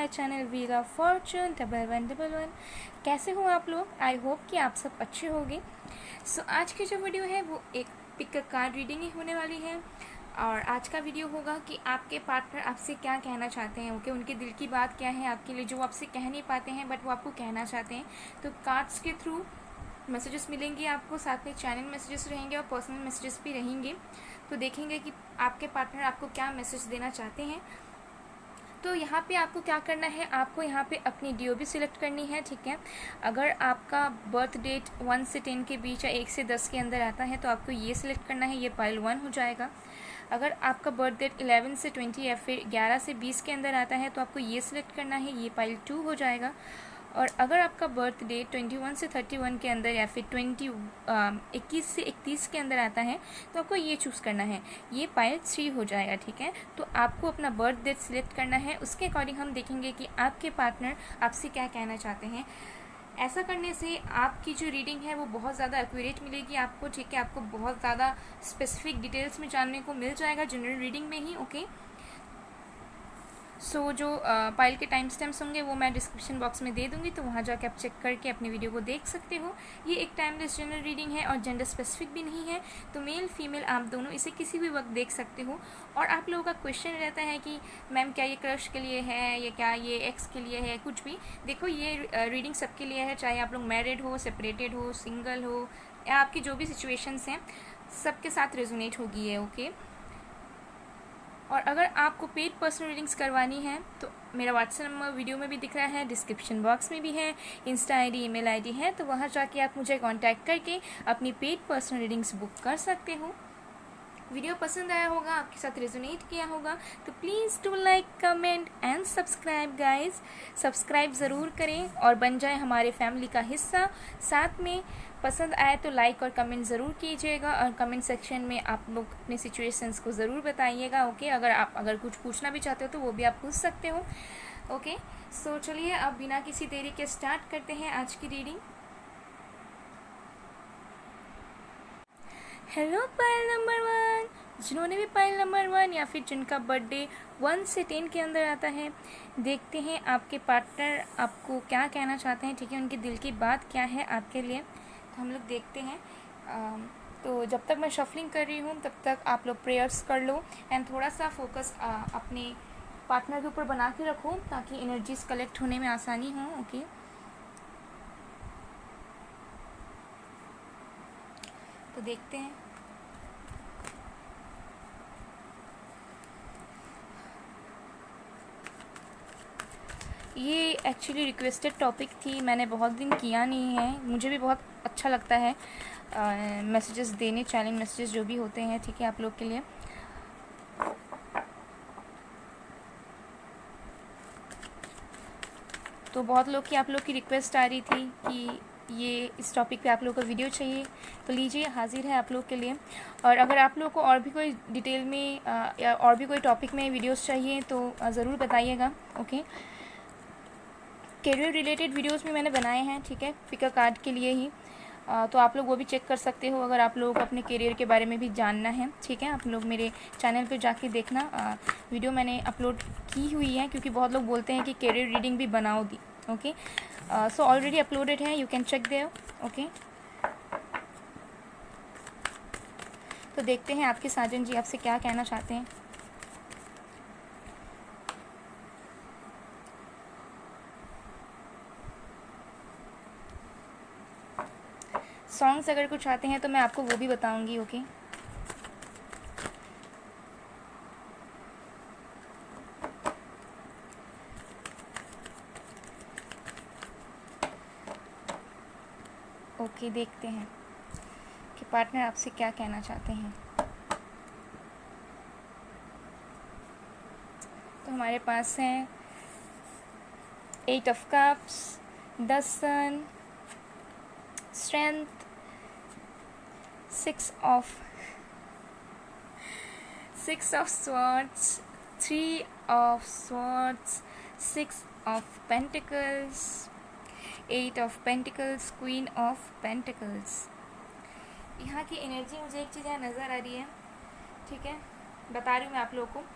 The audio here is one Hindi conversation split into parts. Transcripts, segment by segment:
My channel wheel of Fortune 1111। कैसे हो आप लोग? आई होप कि आप सब अच्छे होंगे। सो आज की जो वीडियो है वो एक पिक कार्ड रीडिंग ही होने वाली है। और आज का वीडियो होगा कि आपके पार्टनर आपसे क्या कहना चाहते हैं। ओके, उनके दिल की बात क्या है आपके लिए, जो आपसे कह नहीं पाते हैं बट वो आपको कहना चाहते हैं। तो कार्ड्स के थ्रू मैसेजेस मिलेंगे आपको, साथ में चैनल मैसेजेस रहेंगे और पर्सनल मैसेजेस भी रहेंगे। तो देखेंगे कि आपके पार्टनर आपको क्या मैसेज देना चाहते हैं। तो यहाँ पे आपको क्या करना है, आपको यहाँ पे अपनी DOB सिलेक्ट करनी है। ठीक है, अगर आपका बर्थ डेट 1 से 10 के बीच या 1 से 10 के अंदर आता है तो आपको ये सिलेक्ट करना है, ये पाइल 1 हो जाएगा। अगर आपका बर्थ डेट 11 से 20 या फिर 11 से 20 के अंदर आता है तो आपको ये सिलेक्ट करना है, ये पाइल 2 हो जाएगा। और अगर आपका बर्थ डेट 21 से 31 के अंदर या फिर 21 से 31 के अंदर आता है तो आपको ये चूज़ करना है, ये पाइल 3 हो जाएगा। ठीक है, तो आपको अपना बर्थ डेट सिलेक्ट करना है, उसके अकॉर्डिंग हम देखेंगे कि आपके पार्टनर आपसे क्या कहना चाहते हैं। ऐसा करने से आपकी जो रीडिंग है वो बहुत ज़्यादा एक्यूरेट मिलेगी आपको। ठीक है, आपको बहुत ज़्यादा स्पेसिफिक डिटेल्स में जानने को मिल जाएगा जनरल रीडिंग में ही। ओके, सो जो पाइल के टाइम स्टैम्प्स होंगे वो मैं डिस्क्रिप्शन बॉक्स में दे दूँगी, तो वहाँ जाकर आप चेक करके अपनी वीडियो को देख सकते हो। ये एक टाइमलेस जनरल रीडिंग है और जेंडर स्पेसिफिक भी नहीं है, तो मेल फीमेल आप दोनों इसे किसी भी वक्त देख सकते हो। और आप लोगों का क्वेश्चन रहता है कि मैम क्या ये क्रश के लिए है या क्या ये एक्स के लिए है, कुछ भी देखो ये रीडिंग सबके लिए है, चाहे आप लोग मैरिड हो, सेपरेटेड हो, सिंगल हो, या आपकी जो भी सिचुएशंस हैं सबके साथ रेजोनेट होगी ये। ओके, और अगर आपको पेड पर्सनल रीडिंग्स करवानी है तो मेरा व्हाट्सएप नंबर वीडियो में भी दिख रहा है, डिस्क्रिप्शन बॉक्स में भी है, इंस्टा ID ईमेल ID है, तो वहाँ जाके आप मुझे कांटेक्ट करके अपनी पेड पर्सनल रीडिंग्स बुक कर सकते हो। वीडियो पसंद आया होगा, आपके साथ रेजोनेट किया होगा तो please do like, comment and subscribe guys. Subscribe ज़रूर करें और बन जाए हमारे फैमिली का हिस्सा। साथ में पसंद आए तो लाइक और कमेंट ज़रूर कीजिएगा, और कमेंट सेक्शन में आप लोग अपने सिचुएशंस को ज़रूर बताइएगा। ओके, अगर कुछ पूछना भी चाहते हो तो वो भी आप पूछ सकते हो। ओके, सो चलिए अब बिना किसी देरी के स्टार्ट करते हैं आज की रीडिंग। हेलो पाइल नंबर 1, जिन्होंने भी पाइल नंबर 1 या फिर जिनका बर्थडे 1 से 10 के अंदर आता है, देखते हैं आपके पार्टनर आपको क्या कहना चाहते हैं। ठीक है, उनके दिल की बात क्या है आपके लिए, तो हम लोग देखते हैं। तो जब तक मैं शफलिंग कर रही हूँ तब तक आप लोग प्रेयर्स कर लो एंड थोड़ा सा फोकस अपने पार्टनर के ऊपर बना के रखो ताकि एनर्जीज कलेक्ट होने में आसानी हो। ओके, तो देखते हैं। ये एक्चुअली रिक्वेस्टेड टॉपिक थी, मैंने बहुत दिन किया नहीं है, मुझे भी बहुत अच्छा लगता है मैसेजेस देने, चैलेंज मैसेजेस जो भी होते हैं। ठीक है, आप लोग के लिए। तो बहुत लोग की आप लोग की रिक्वेस्ट आ रही थी कि ये इस टॉपिक पे आप लोगों को वीडियो चाहिए, तो लीजिए हाजिर है आप लोग के लिए। और अगर आप लोग को और भी कोई डिटेल में या और भी कोई टॉपिक में वीडियोस चाहिए तो ज़रूर बताइएगा। ओके, करियर रिलेटेड वीडियोस भी मैंने बनाए हैं। ठीक है, पिकर कार्ड के लिए ही, तो आप लोग वो भी चेक कर सकते हो अगर आप लोगों को अपने करियर के बारे में भी जानना है। ठीक है, आप लोग मेरे चैनल पे जाके देखना, वीडियो मैंने अपलोड की हुई है, क्योंकि बहुत लोग बोलते हैं कि करियर रीडिंग भी बनाओ दी। ओके, सो ऑलरेडी अपलोडेड है, you can check there. Okay, तो देखते हैं आपके साजन जी आपसे क्या कहना चाहते हैं। सॉन्ग्स अगर कुछ आते हैं तो मैं आपको वो भी बताऊंगी। ओके, ओके, देखते हैं कि पार्टनर आपसे क्या कहना चाहते हैं। तो हमारे पास हैं 8 of cups, 10 sun, strength, 6 of swords, 3 of swords, 6 of pentacles, 8 of pentacles, queen of pentacles। यहाँ की एनर्जी मुझे एक चीज़ यहाँ नज़र आ रही है। ठीक है, बता रही हूँ मैं आप लोगों को।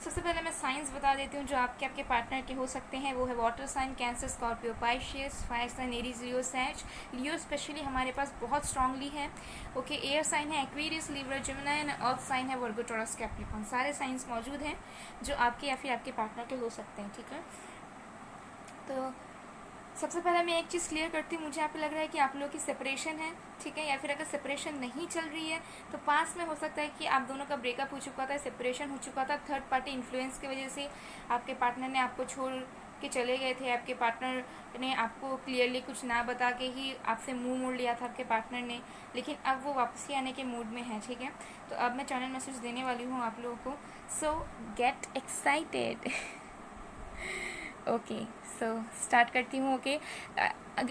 सबसे पहले मैं साइंस बता देती हूँ जो आपके पार्टनर के हो सकते हैं। वो है water sign, Cancer, Scorpio, Pisces, fire sign, Aries, Leo, Sag. Leo specially हमारे पास बहुत स्ट्रांगली है। ओके, एयर साइन है Aquarius, Libra, Gemini, and earth sign है वर्गो, टॉरस, कैप्रिकॉर्न। सारे साइंस मौजूद हैं जो आपके या फिर आपके पार्टनर के हो सकते हैं। ठीक है, तो सबसे पहले मैं एक चीज़ क्लियर करती हूँ। मुझे यहाँ पे लग रहा है कि आप लोगों की सेपरेशन है, ठीक है, या फिर अगर सेपरेशन नहीं चल रही है तो पास में हो सकता है कि आप दोनों का ब्रेकअप हो चुका था, सेपरेशन हो चुका था, थर्ड पार्टी इन्फ्लुएंस की वजह से आपके पार्टनर ने आपको छोड़ के चले गए थे। आपके पार्टनर ने आपको क्लियरली कुछ ना बता के ही आपसे मुंह मोड़ लिया था आपके पार्टनर ने, लेकिन अब वो वापसी आने के मूड में है। ठीक है, तो अब मैं चैनल मैसेज देने वाली हूँ आप लोगों को। सो get excited. Okay, so start करती हूँ। ओके,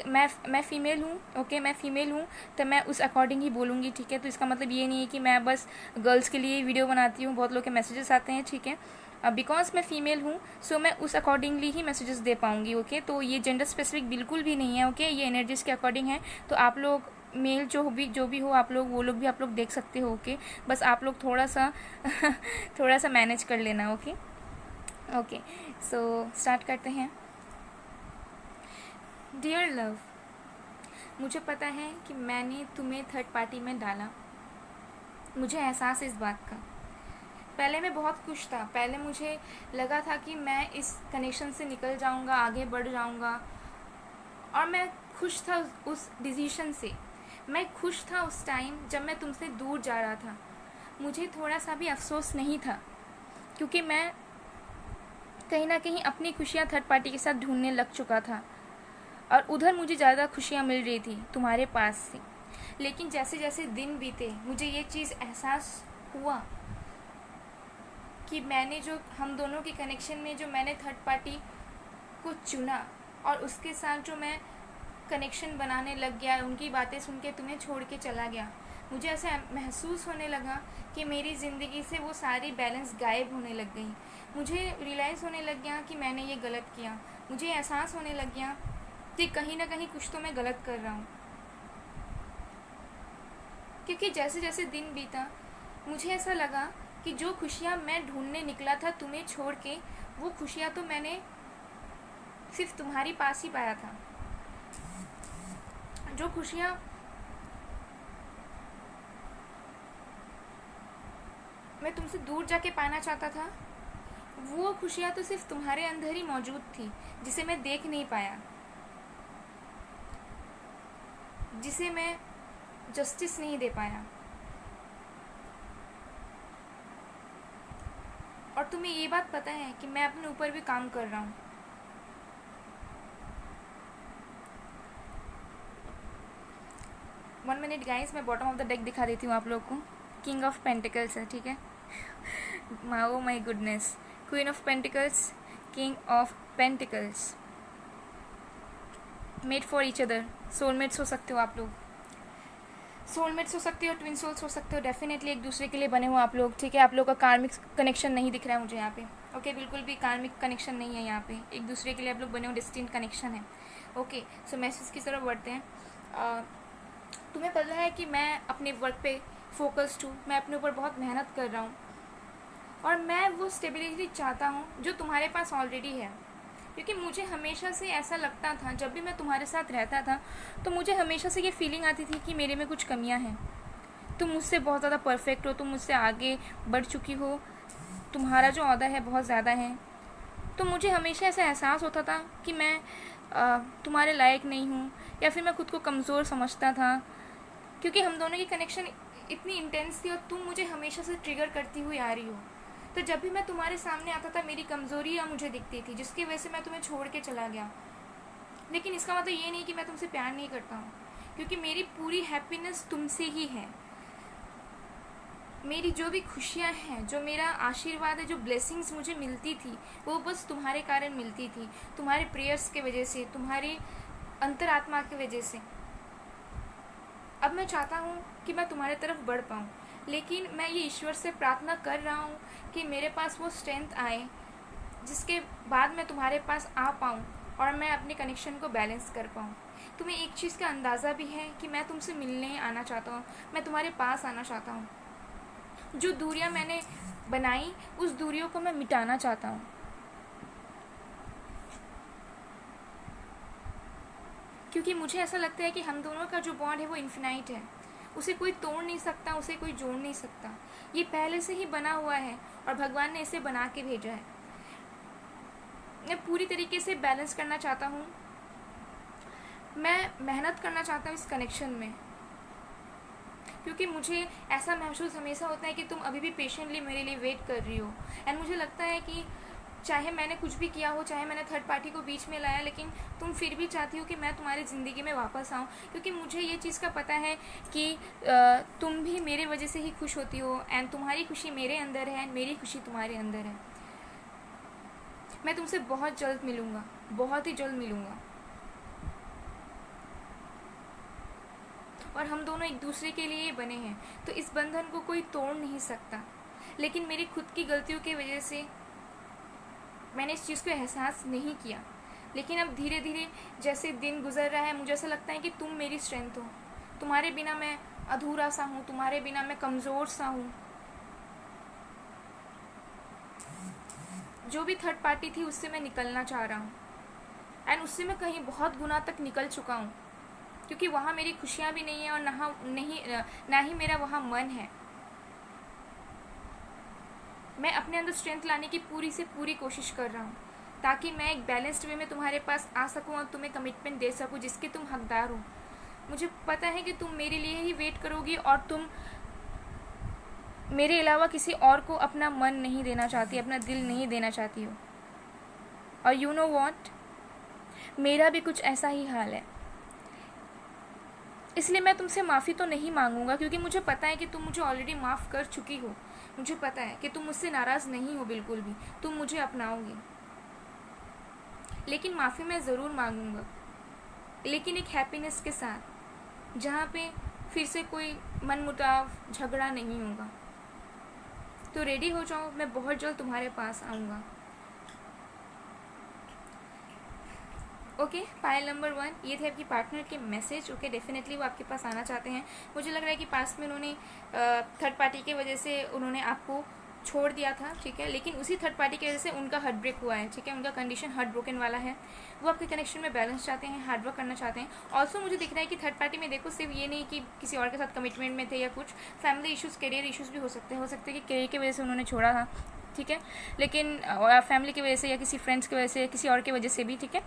मैं फ़ीमेल हूँ। ओके, मैं फ़ीमेल हूँ तो मैं उस अकॉर्डिंग ही बोलूँगी। ठीक है, तो इसका मतलब ये नहीं है कि मैं बस गर्ल्स के लिए वीडियो बनाती हूँ। बहुत लोग के मैसेजेस आते हैं। ठीक है, बिकॉज मैं फ़ीमेल हूँ सो मैं उस अकॉर्डिंगली ही मैसेजेस दे पाऊँगी। ओके, तो ये जेंडर स्पेसिफिक बिल्कुल भी नहीं है। ओके, ये एनर्जीज़ के अकॉर्डिंग है। तो आप लोग मेल जो भी हो आप लोग, वो लोग भी आप लोग देख सकते हो। ओके, बस आप लोग थोड़ा सा मैनेज कर लेना। ओके, सो स्टार्ट करते हैं। डियर लव, मुझे पता है कि मैंने तुम्हें थर्ड पार्टी में डाला। मुझे एहसास है इस बात का। पहले मैं बहुत खुश था। पहले मुझे लगा था कि मैं इस कनेक्शन से निकल जाऊंगा, आगे बढ़ जाऊंगा, और मैं खुश था उस डिसीजन से। मैं खुश था उस टाइम जब मैं तुमसे दूर जा रहा था। मुझे थोड़ा सा भी अफसोस नहीं था, क्योंकि मैं कहीं ना कहीं अपनी खुशियाँ थर्ड पार्टी के साथ ढूंढने लग चुका था, और उधर मुझे ज़्यादा खुशियाँ मिल रही थी तुम्हारे पास से। लेकिन जैसे जैसे दिन बीते मुझे ये चीज़ एहसास हुआ कि मैंने जो हम दोनों के कनेक्शन में जो मैंने थर्ड पार्टी को चुना और उसके साथ जो मैं कनेक्शन बनाने लग गया, उनकी बातें सुन के तुम्हें छोड़ के चला गया, मुझे ऐसा महसूस होने लगा कि मेरी ज़िंदगी से वो सारी बैलेंस गायब होने लग गई। मुझे रियलाइज़ होने लग गया कि मैंने ये गलत किया। मुझे एहसास होने लग गया कि कहीं ना कहीं कुछ तो मैं गलत कर रहा हूँ, क्योंकि जैसे जैसे दिन बीता मुझे ऐसा लगा कि जो खुशियाँ मैं ढूंढने निकला था तुम्हें छोड़ के, वो खुशियाँ तो मैंने सिर्फ तुम्हारी पास ही पाया था। जो खुशियाँ मैं तुमसे दूर जाके पाना चाहता था, वो खुशियाँ तो सिर्फ तुम्हारे अंदर ही मौजूद थी, जिसे मैं देख नहीं पाया, जिसे मैं जस्टिस नहीं दे पाया। और तुम्हें ये बात पता है कि मैं अपने ऊपर भी काम कर रहा हूँ। वन मिनट गाइस, मैं बॉटम ऑफ द डेक दिखा देती हूँ आप लोग को। किंग ऑफ पेंटिकल्स है, ठीक है। Oh my goodness, queen of pentacles, king of pentacles, made for each other. Soulmates हो सकते हो आप लोग, सोलमेट्स हो सकते हो, ट्विन सोल्स हो सकते हो, डेफिनेटली एक दूसरे के लिए बने हो आप लोग। ठीक है, आप लोग का कार्मिक कनेक्शन नहीं दिख रहा है मुझे यहाँ पे। ओके, बिल्कुल भी कार्मिक कनेक्शन नहीं है यहाँ पे। एक दूसरे के लिए आप लोग बने हो, डिस्टिंक्ट कनेक्शन है। ओके, सो मैसेज की तरफ बढ़ते हैं। तुम्हें पता है कि मैं अपने वर्क पे फोकस्ड हूँ, मैं अपने ऊपर बहुत मेहनत कर रहा हूँ, और मैं वो स्टेबिलिटी चाहता हूँ जो तुम्हारे पास ऑलरेडी है। क्योंकि मुझे हमेशा से ऐसा लगता था, जब भी मैं तुम्हारे साथ रहता था तो मुझे हमेशा से ये फीलिंग आती थी कि मेरे में कुछ कमियां हैं। तुम मुझसे बहुत ज़्यादा परफेक्ट हो, तुम मुझसे आगे बढ़ चुकी हो, तुम्हारा जो ओहदा है बहुत ज़्यादा है। तो मुझे हमेशा ऐसा एहसास होता था कि मैं तुम्हारे लायक नहीं हूँ, या फिर मैं खुद को कमज़ोर समझता था, क्योंकि हम दोनों की कनेक्शन इतनी इंटेंस थी और तुम मुझे हमेशा से ट्रिगर करती हुई आ रही हो। तो जब भी मैं तुम्हारे सामने आता था मेरी कमज़ोरियाँ मुझे दिखती थी, जिसकी वजह से मैं तुम्हें छोड़ के चला गया। लेकिन इसका मतलब ये नहीं कि मैं तुमसे प्यार नहीं करता हूँ, क्योंकि मेरी पूरी हैप्पीनेस तुमसे ही है। मेरी जो भी खुशियाँ हैं, जो मेरा आशीर्वाद है, जो ब्लेसिंग्स मुझे मिलती थी, वो बस तुम्हारे कारण मिलती थी, तुम्हारे प्रेयर्स के वजह से, तुम्हारी अंतरात्मा की वजह से। अब मैं चाहता हूँ कि मैं तुम्हारे तरफ बढ़ पाऊँ, लेकिन मैं ये ईश्वर से प्रार्थना कर रहा हूँ कि मेरे पास वो स्ट्रेंथ आए जिसके बाद मैं तुम्हारे पास आ पाऊँ और मैं अपने कनेक्शन को बैलेंस कर पाऊँ। तुम्हें एक चीज़ का अंदाज़ा भी है कि मैं तुमसे मिलने आना चाहता हूँ, मैं तुम्हारे पास आना चाहता हूँ। जो दूरियाँ मैंने बनाई उस दूरियों को मैं मिटाना चाहता हूँ। क्योंकि मुझे ऐसा लगता है कि हम दोनों का जो बॉन्ड है वो इन्फिनाइट है, उसे कोई तोड़ नहीं सकता, उसे कोई जोड़ नहीं सकता। ये पहले से ही बना हुआ है और भगवान ने इसे बना के भेजा है। मैं पूरी तरीके से बैलेंस करना चाहता हूँ, मैं मेहनत करना चाहता हूँ इस कनेक्शन में, क्योंकि मुझे ऐसा महसूस हमेशा होता है कि तुम अभी भी पेशेंटली मेरे लिए वेट कर रही हो। एंड मुझे लगता है कि चाहे मैंने कुछ भी किया हो, चाहे मैंने थर्ड पार्टी को बीच में लाया, लेकिन तुम फिर भी चाहती हो कि मैं तुम्हारी ज़िंदगी में वापस आऊँ, क्योंकि मुझे ये चीज़ का पता है कि तुम भी मेरे वजह से ही खुश होती हो, एंड तुम्हारी खुशी मेरे अंदर है एंड मेरी खुशी तुम्हारे अंदर है। मैं तुमसे बहुत जल्द मिलूँगा, बहुत ही जल्द मिलूँगा, और हम दोनों एक दूसरे के लिए बने हैं, तो इस बंधन को कोई तोड़ नहीं सकता। लेकिन मेरी खुद की गलतियों की वजह से मैंने इस चीज़ को एहसास नहीं किया। लेकिन अब धीरे धीरे जैसे दिन गुजर रहा है, मुझे ऐसा लगता है कि तुम मेरी स्ट्रेंथ हो। तुम्हारे बिना मैं अधूरा सा हूँ, तुम्हारे बिना मैं कमज़ोर सा हूँ। जो भी थर्ड पार्टी थी उससे मैं निकलना चाह रहा हूँ, एंड उससे मैं कहीं बहुत गुना तक निकल चुका हूँ, क्योंकि वहाँ मेरी खुशियाँ भी नहीं है और ना ही मेरा वहाँ मन है। मैं अपने अंदर स्ट्रेंथ लाने की पूरी से पूरी कोशिश कर रहा हूँ, ताकि मैं एक बैलेंस्ड वे में तुम्हारे पास आ सकूँ और तुम्हें कमिटमेंट दे सकूँ जिसके तुम हकदार हो। मुझे पता है कि तुम मेरे लिए ही वेट करोगी और तुम मेरे अलावा किसी और को अपना मन नहीं देना चाहती, अपना दिल नहीं देना चाहती हो। और यू नो वॉट, मेरा भी कुछ ऐसा ही हाल है। इसलिए मैं तुमसे माफ़ी तो नहीं मांगूंगा, क्योंकि मुझे पता है कि तुम मुझे ऑलरेडी माफ़ कर चुकी हो। मुझे पता है कि तुम मुझसे नाराज़ नहीं हो बिल्कुल भी, तुम मुझे अपनाओगी। लेकिन माफ़ी मैं ज़रूर मांगूंगा, लेकिन एक हैप्पीनेस के साथ, जहाँ पे फिर से कोई मनमुटाव झगड़ा नहीं होगा। तो रेडी हो जाओ, मैं बहुत जल्द तुम्हारे पास आऊँगा। ओके, पायल नंबर 1, ये थे आपकी पार्टनर के मैसेज। ओके, डेफिनेटली वो आपके पास आना चाहते हैं। मुझे लग रहा है कि पास्ट में उन्होंने थर्ड पार्टी की वजह से उन्होंने आपको छोड़ दिया था, ठीक है, लेकिन उसी थर्ड पार्टी की वजह से उनका हार्ट ब्रेक हुआ है, ठीक है, उनका कंडीशन हार्ट ब्रोकन वाला है। वो आपके कनेक्शन में बैलेंस चाहते हैं, हार्ड वर्क करना चाहते हैं। ऑल्सो मुझे दिख रहा है कि थर्ड पार्टी में देखो, सिर्फ ये नहीं कि किसी और के साथ कमिटमेंट में थे या कुछ, फैमिली इशूज़, करियर इशूज़ भी हो सकते हैं कि करियर की वजह से उन्होंने छोड़ा था, ठीक है, लेकिन फैमिली की वजह से या किसी फ्रेंड्स की वजह से, किसी और की वजह से भी, ठीक है,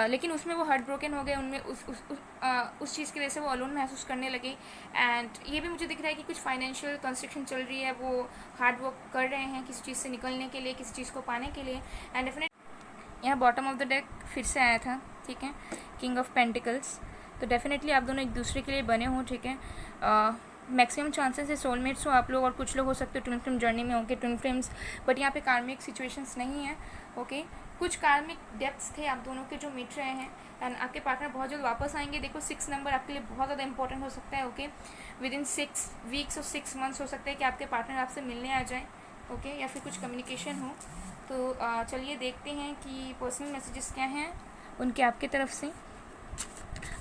लेकिन उसमें वो हार्ट ब्रोकन हो गए, उनमें उस चीज़ की वजह से वो अलोन महसूस करने लगे। एंड ये भी मुझे दिख रहा है कि कुछ फाइनेंशियल कंस्ट्रक्शन चल रही है, वो हार्ड वर्क कर रहे हैं किसी चीज़ से निकलने के लिए, किसी चीज़ को पाने के लिए। एंड डेफिनेट यहाँ बॉटम ऑफ द डेक फिर से आया था, ठीक है, किंग ऑफ पेंटिकल्स। तो डेफिनेटली आप दोनों एक दूसरे के लिए बने हो, ठीक है। मैक्सिमम चांसेस है सोलमेट्स हो आप लोग, और कुछ लोग हो सकते हो ट्विन फ्लेम जर्नी में होंगे, ट्विन फ्लेम्स, बट यहाँ पे कार्मिक सिचुएशंस नहीं है। ओके, कुछ कार्मिक डेप्थ्स थे आप दोनों के जो मिट रहे हैं, एंड आपके पार्टनर बहुत जल्द वापस आएंगे। देखो 6 नंबर आपके लिए बहुत ज़्यादा इंपॉर्टेंट हो सकता है। ओके, विद इन 6 वीक्स और 6 मंथ्स हो सकता है कि आपके पार्टनर आपसे मिलने आ जाए, ओके, या फिर कुछ कम्युनिकेशन हो। तो चलिए देखते हैं कि पर्सनल मैसेजेस क्या हैं उनके आपके तरफ से।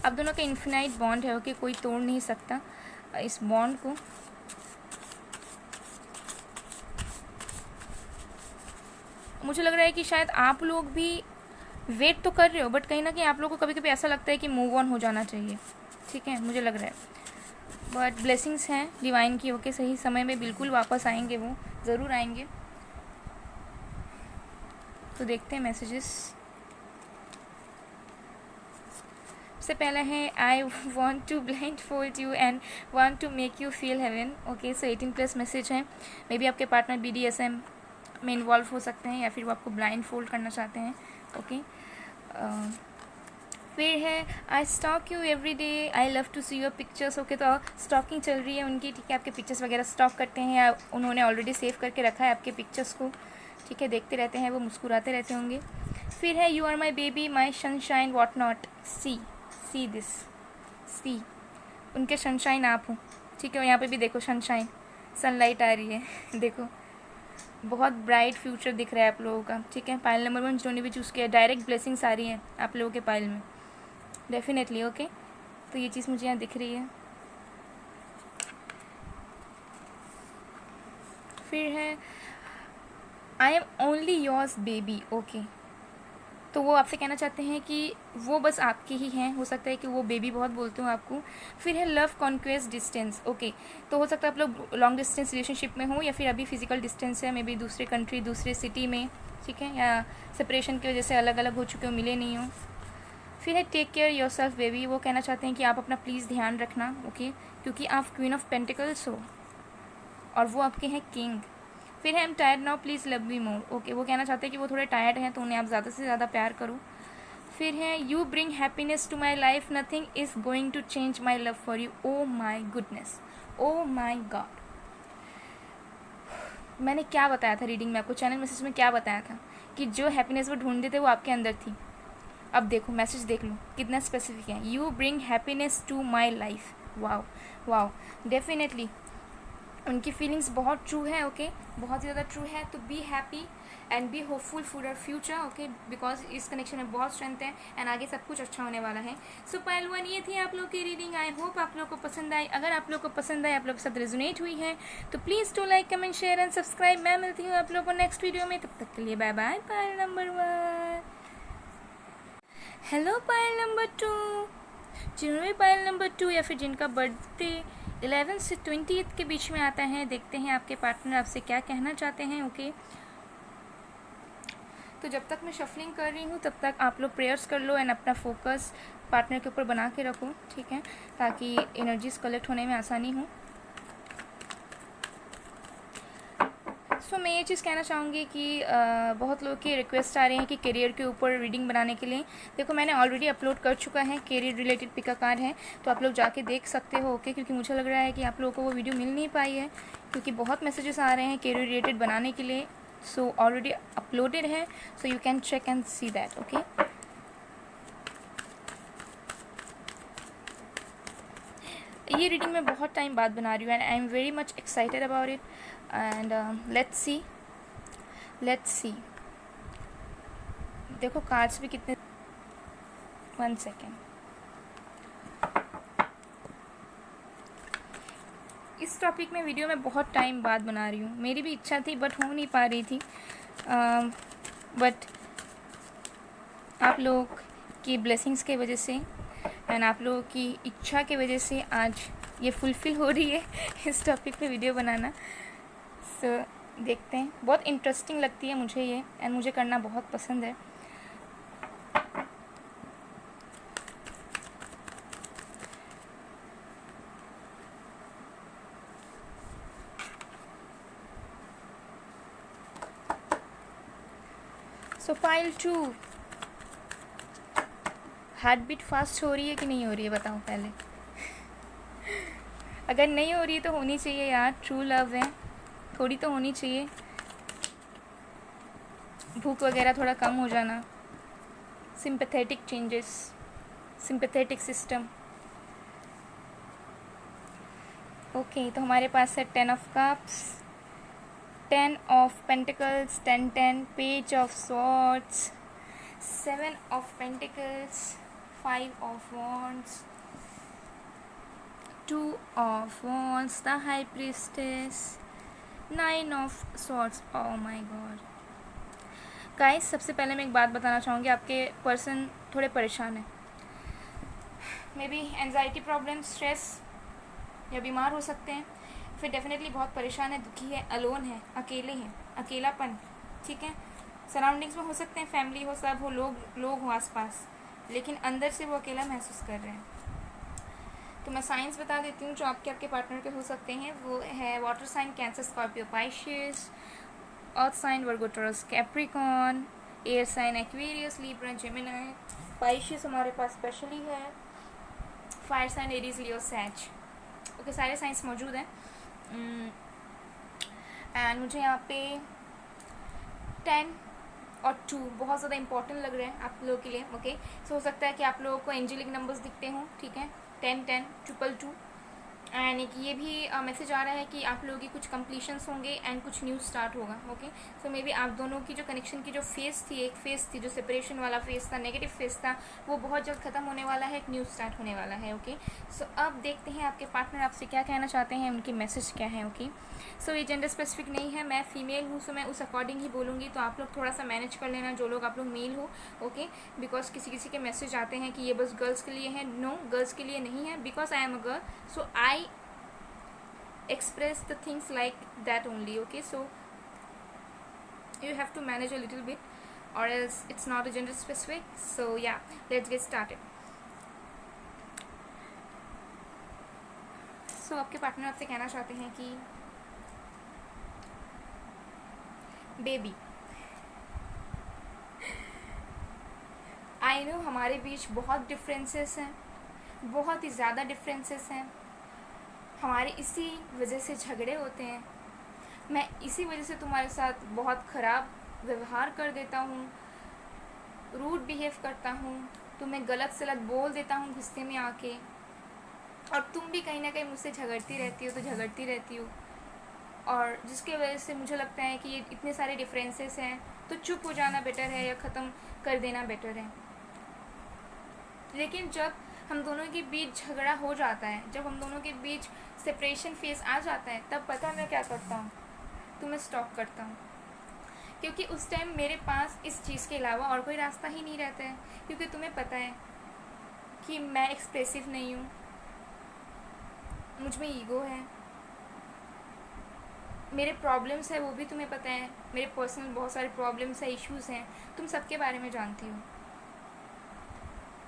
आप दोनों का इन्फिनाइट बॉन्ड है, ओके, कोई तोड़ नहीं सकता इस बॉन्ड को। मुझे लग रहा है कि शायद आप लोग भी वेट तो कर रहे हो, बट कहीं ना कहीं आप लोगों को कभी कभी ऐसा लगता है कि मूव ऑन हो जाना चाहिए, ठीक है, मुझे लग रहा है। बट ब्लेसिंग्स हैं डिवाइन की, ओके, सही समय में बिल्कुल वापस आएंगे, वो ज़रूर आएंगे। तो देखते हैं मैसेजेस। सबसे पहला है, I want to blindfold you and want to make you feel heaven. Okay, so 18+ message है। मे बी आपके पार्टनर BDSM में इन्वॉल्व हो सकते हैं, या फिर वो आपको ब्लाइंड फोल्ड करना चाहते हैं। ओके, फिर है, I stalk you every day, I love to see your pictures. Okay, तो स्टॉकिंग चल रही है उनकी, ठीक है, आपके पिक्चर्स वगैरह स्टॉक करते हैं या उन्होंने ऑलरेडी सेव करके रखा है आपके पिक्चर्स को, ठीक है, देखते रहते हैं, वो मुस्कुराते रहते होंगे। फिर है, you are my baby, my sunshine, what not, see this, see, उनके सनशाइन आप हो, ठीक है, और यहाँ पे भी देखो सनशाइन, सनलाइट आ रही है देखो, बहुत ब्राइट फ्यूचर दिख रहा है आप लोगों का, ठीक है। पाइल नंबर 1 जिन्होंने भी चूज़ किया, डायरेक्ट ब्लेसिंग्स आ रही हैं आप लोगों के पाइल में, डेफिनेटली। ओके, तो ये चीज़ मुझे यहाँ दिख रही है। फिर है I am only yours baby. Okay, तो वो आपसे कहना चाहते हैं कि वो बस आपके ही हैं, हो सकता है कि वो बेबी बहुत बोलते हो आपको। फिर है लव कॉन्क्वेस्ट डिस्टेंस। ओके, तो हो सकता है आप लोग लॉन्ग डिस्टेंस रिलेशनशिप में हो या फिर अभी फिजिकल डिस्टेंस है, मे बी दूसरे कंट्री दूसरे सिटी में, ठीक है, या सेपरेशन की वजह से अलग अलग हो चुके हो, मिले नहीं हो। फिर है take care yourself baby. वो कहना चाहते हैं कि आप अपना प्लीज़ ध्यान रखना, ओके, क्योंकि आप क्वीन ऑफ पेंटिकल्स हो और वो आपके हैं किंग। फिर है M tired now please love me more. Okay, वो कहना चाहते हैं कि वो थोड़े टायर्ड हैं तो उन्हें आप ज़्यादा से ज़्यादा प्यार करो। फिर है you bring happiness to my life, nothing is going to change my love for you. Oh my goodness, oh my God, मैंने क्या बताया था रीडिंग में आपको, चैनल मैसेज में क्या बताया था कि जो हैप्पीनेस वो ढूंढते थे वो आपके अंदर थी। अब देखो मैसेज देख लो कितना स्पेसिफिक है, you bring happiness to my life. Wow wow, definitely उनकी फीलिंग्स बहुत ट्रू है, ओके, बहुत ज़्यादा ट्रू है। तो be happy and be hopeful for our future, okay, because इस कनेक्शन में बहुत स्ट्रेंथ है एंड आगे सब कुछ अच्छा होने वाला है। सो पाइल 1 ये थी आप लोग की रीडिंग। आई होप आप लोग को पसंद आई। अगर आप लोग को पसंद आई, आप लोग के साथ रेजोनेट हुई है, तो please to like comment share and subscribe. मैं मिलती हूँ आप लोग को नेक्स्ट वीडियो में, तब तक के लिए bye bye. Pile number 1, hello pile number 2, जिन्होंने पाइल नंबर 2 या फिर जिनका बर्थडे 11 से 20 के बीच में आता है, देखते हैं आपके पार्टनर आपसे क्या कहना चाहते हैं, ओके। तो जब तक मैं शफलिंग कर रही हूँ तब तक आप लोग प्रेयर्स कर लो एंड अपना फोकस पार्टनर के ऊपर बना के रखो, ठीक है, ताकि एनर्जीज कलेक्ट होने में आसानी हो। सो मैं ये चीज़ कहना चाहूँगी कि बहुत लोग की रिक्वेस्ट आ रही है कि करियर के ऊपर रीडिंग बनाने के लिए। देखो मैंने ऑलरेडी अपलोड कर चुका है, करियर रिलेटेड पिका कार्ड है, तो आप लोग जाके देख सकते हो, ओके, क्योंकि मुझे लग रहा है कि आप लोगों को वो वीडियो मिल नहीं पाई है, क्योंकि बहुत मैसेजेस आ रहे हैं करियर रिलेटेड बनाने के लिए। सो ऑलरेडी अपलोडेड है, so you can check and see that, okay. ये रीडिंग मैं बहुत टाइम बाद बना रही हूँ and I am very much excited about it and let's see. देखो कार्ड्स भी कितने, 1 सेकेंड, इस टॉपिक में वीडियो मैं बहुत टाइम बाद बना रही हूँ। मेरी भी इच्छा थी बट हो नहीं पा रही थी, बट आप लोग की ब्लेसिंग्स के वजह से एंड आप लोगों की इच्छा की वजह से आज ये फुलफ़िल हो रही है इस टॉपिक पे वीडियो बनाना। सो देखते हैं, बहुत इंटरेस्टिंग लगती है मुझे ये एंड मुझे करना बहुत पसंद है। So pile 2, heartbeat fast हो रही है कि नहीं हो रही है बताओ पहले। अगर नहीं हो रही है तो होनी चाहिए यार, ट्रू लव है, थोड़ी तो होनी चाहिए। भूख वगैरह थोड़ा कम हो जाना, sympathetic changes, sympathetic system, okay. तो हमारे पास है 10 of cups, 10 of pentacles, 10 page of swords, 7 of pentacles, 5 of wands, 2 of wands, the high priestess, 9 of swords. Oh my God guys, सबसे पहले मैं एक बात बताना चाहूँगी, आपके पर्सन थोड़े परेशान हैं, may be anxiety problem, stress, या बीमार हो सकते हैं। फिर डेफिनेटली बहुत परेशान है, दुखी है, अलोन है, अकेले हैं, अकेलापन, ठीक है। सराउंडिंग्स में हो सकते हैं, फैमिली हो, सब हो, लोग हो आसपास, लेकिन अंदर से वो अकेला महसूस कर रहे हैं। तो मैं साइंस बता देती हूँ जो आपके पार्टनर के हो सकते हैं। वो है water sign Cancer, Scorpio, Pisces, earth sign Virgo, Taurus, Capricorn, air sign Aquarius, Libra, Gemini. Pisces हमारे पास स्पेशली है, fire sign Aries, Leo, Sag, okay, सारे साइंस मौजूद हैं। एंड मुझे यहाँ पे 10 और 2 बहुत ज़्यादा इंपॉर्टेंट लग रहे हैं आप लोगों के लिए, ओके। सो हो सकता है कि आप लोगों को एंजेलिक नंबर्स दिखते हों, ठीक है, 10 10, 222 यानी कि ये भी मैसेज आ रहा है कि आप लोगों की कुछ कंप्लीशंस होंगे एंड कुछ न्यू स्टार्ट होगा। ओके, सो मे बी आप दोनों की जो कनेक्शन की जो फेज़ थी, एक फेज़ थी जो सेपरेशन वाला फेज़ था, नेगेटिव फेज़ था, वो बहुत जल्द ख़त्म होने वाला है, एक न्यू स्टार्ट होने वाला है। ओके, सो अब देखते हैं आपके पार्टनर आपसे क्या कहना चाहते हैं, उनके मैसेज क्या है। ओके, सो ये जेंडर स्पेसिफिक नहीं है, मैं फीमेल हूँ, सो मैं उस अकॉर्डिंग ही बोलूँगी, तो आप लोग थोड़ा सा मैनेज कर लेना, जो लोग आप लोग मेल हो। ओके, बिकॉज किसी किसी के मैसेज आते हैं कि ये बस गर्ल्स के लिए है। नो, गर्ल्स के लिए नहीं है, because I am a girl, so I express the things like that only. Okay, so you have to manage a little bit or else it's not a gender specific. So yeah, let's get started. So आपके पार्टनर आपसे कहना चाहते हैं कि बेबी, आई नो हमारे बीच बहुत डिफरेंसेस हैं, बहुत ही ज़्यादा डिफरेंसेस हैं, हमारे इसी वजह से झगड़े होते हैं, मैं इसी वजह से तुम्हारे साथ बहुत ख़राब व्यवहार कर देता हूँ, रूड बिहेव करता हूँ, तुम्हें गलत सलत बोल देता हूँ गुस्से में आके, और तुम भी कहीं ना कहीं मुझसे झगड़ती रहती हो, तो झगड़ती रहती हो, और जिसके वजह से मुझे लगता है कि ये इतने सारे डिफरेंसेस हैं, तो चुप हो जाना बेटर है या ख़त्म कर देना बेटर है। लेकिन जब हम दोनों के बीच झगड़ा हो जाता है, जब हम दोनों के बीच सेपरेशन फेस आ जाता है, तब पता मैं क्या करता हूँ, तुम्हें स्टॉप करता हूँ, क्योंकि उस टाइम मेरे पास इस चीज़ के अलावा और कोई रास्ता ही नहीं रहता है, क्योंकि तुम्हें पता है कि मैं एक्सप्रेसिव नहीं हूँ, मुझ में ईगो है, मेरे प्रॉब्लम्स है वो भी तुम्हें पता है, मेरे पर्सनल बहुत सारे प्रॉब्लम्स है, इश्यूज़ हैं, तुम सबके बारे में जानती हो,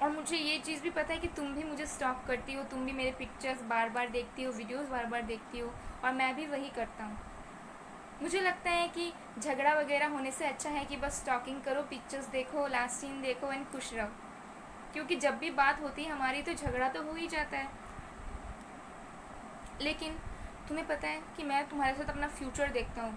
और मुझे ये चीज़ भी पता है कि तुम भी मुझे स्टॉक करती हो, तुम भी मेरे पिक्चर्स बार बार देखती हो, वीडियोस बार बार देखती हो, और मैं भी वही करता हूँ। मुझे लगता है कि झगड़ा वगैरह होने से अच्छा है कि बस स्टॉकिंग करो, पिक्चर्स देखो, लास्ट सीन देखो एंड खुश रहो, क्योंकि जब भी बात होती है हमारी तो झगड़ा तो हो ही जाता है। लेकिन तुम्हें पता है कि मैं तुम्हारे साथ अपना फ्यूचर देखता हूँ,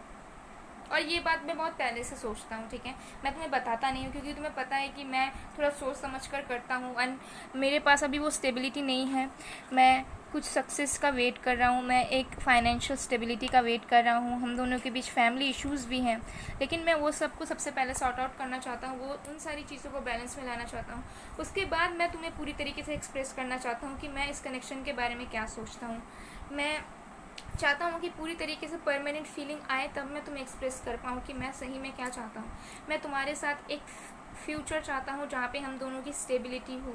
और ये बात मैं बहुत पहले से सोचता हूँ, ठीक है, मैं तुम्हें बताता नहीं हूँ, क्योंकि तुम्हें पता है कि मैं थोड़ा सोच समझ कर करता हूँ, एंड मेरे पास अभी वो स्टेबिलिटी नहीं है, मैं कुछ सक्सेस का वेट कर रहा हूँ, मैं एक फाइनेंशियल स्टेबिलिटी का वेट कर रहा हूँ, हम दोनों के बीच फैमिली इश्यूज़ भी हैं, लेकिन मैं वो सबको सबसे पहले सॉर्ट आउट करना चाहता हूँ, वो उन सारी चीज़ों को बैलेंस में लाना चाहता हूँ, उसके बाद मैं तुम्हें पूरी तरीके से एक्सप्रेस करना चाहता हूँ कि मैं इस कनेक्शन के बारे में क्या सोचता हूँ। मैं चाहता हूँ कि पूरी तरीके से परमानेंट फीलिंग आए, तब मैं तुम्हें एक्सप्रेस कर पाऊँ कि मैं सही में क्या चाहता हूँ। मैं तुम्हारे साथ एक फ्यूचर चाहता हूँ जहाँ पे हम दोनों की स्टेबिलिटी हो,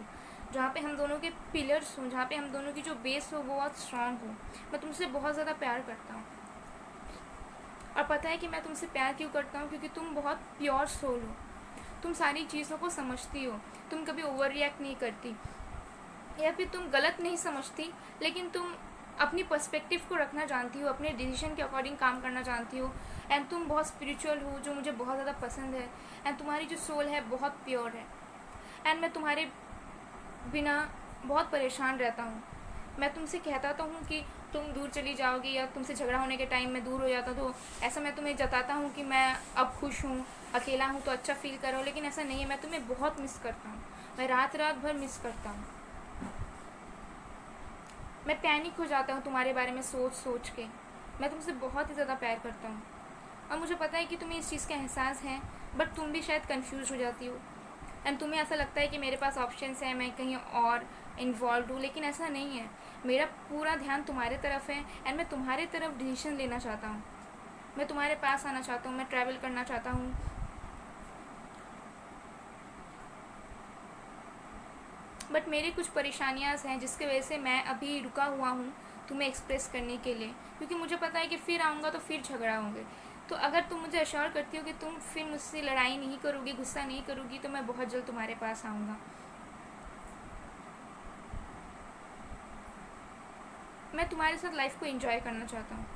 जहाँ पे हम दोनों के पिलर्स हों, जहाँ पे हम दोनों की जो बेस हो वो बहुत स्ट्रांग हो। मैं तुमसे बहुत ज़्यादा प्यार करता हूँ, और पता है कि मैं तुमसे प्यार क्यों करता हूँ, क्योंकि तुम बहुत प्योर सोल हो, तुम सारी चीज़ों को समझती हो, तुम कभी ओवर रिएक्ट नहीं करती, या फिर तुम गलत नहीं समझती, लेकिन तुम अपनी पर्सपेक्टिव को रखना जानती हो, अपने डिसीजन के अकॉर्डिंग काम करना जानती हो, एंड तुम बहुत स्पिरिचुअल हो, जो मुझे बहुत ज़्यादा पसंद है, एंड तुम्हारी जो सोल है बहुत प्योर है, एंड मैं तुम्हारे बिना बहुत परेशान रहता हूँ। मैं तुमसे कहता तो हूँ कि तुम दूर चली जाओगी, या तुमसे झगड़ा होने के टाइम मैं दूर हो जाता, तो ऐसा मैं तुम्हें जताता हूँ कि मैं अब खुश हूँ, अकेला हूँ, तो अच्छा फील करो, लेकिन ऐसा नहीं है, मैं तुम्हें बहुत मिस करता हूँ, मैं रात रात भर मिस करता हूँ, मैं पैनिक हो जाता हूँ तुम्हारे बारे में सोच सोच के। मैं तुमसे बहुत ही ज़्यादा प्यार करता हूँ, और मुझे पता है कि तुम्हें इस चीज़ का एहसास है, बट तुम भी शायद कंफ्यूज हो जाती हो, एंड तुम्हें ऐसा लगता है कि मेरे पास ऑप्शंस हैं, मैं कहीं और इन्वॉल्व हूँ, लेकिन ऐसा नहीं है। मेरा पूरा ध्यान तुम्हारे तरफ है, एंड मैं तुम्हारे तरफ डिसीजन लेना चाहता हूँ, मैं तुम्हारे पास आना चाहता हूँ, मैं ट्रैवल करना चाहता हूँ, बट मेरी कुछ परेशानियाँ हैं जिसकी वजह से मैं अभी रुका हुआ हूँ तुम्हें एक्सप्रेस करने के लिए, क्योंकि मुझे पता है कि फिर आऊँगा तो फिर झगड़ा होंगे। तो अगर तुम मुझे अश्योर करती हो कि तुम फिर मुझसे लड़ाई नहीं करोगी, गुस्सा नहीं करोगी, तो मैं बहुत जल्द तुम्हारे पास आऊँगा। मैं तुम्हारे साथ लाइफ को एंजॉय करना चाहता हूँ,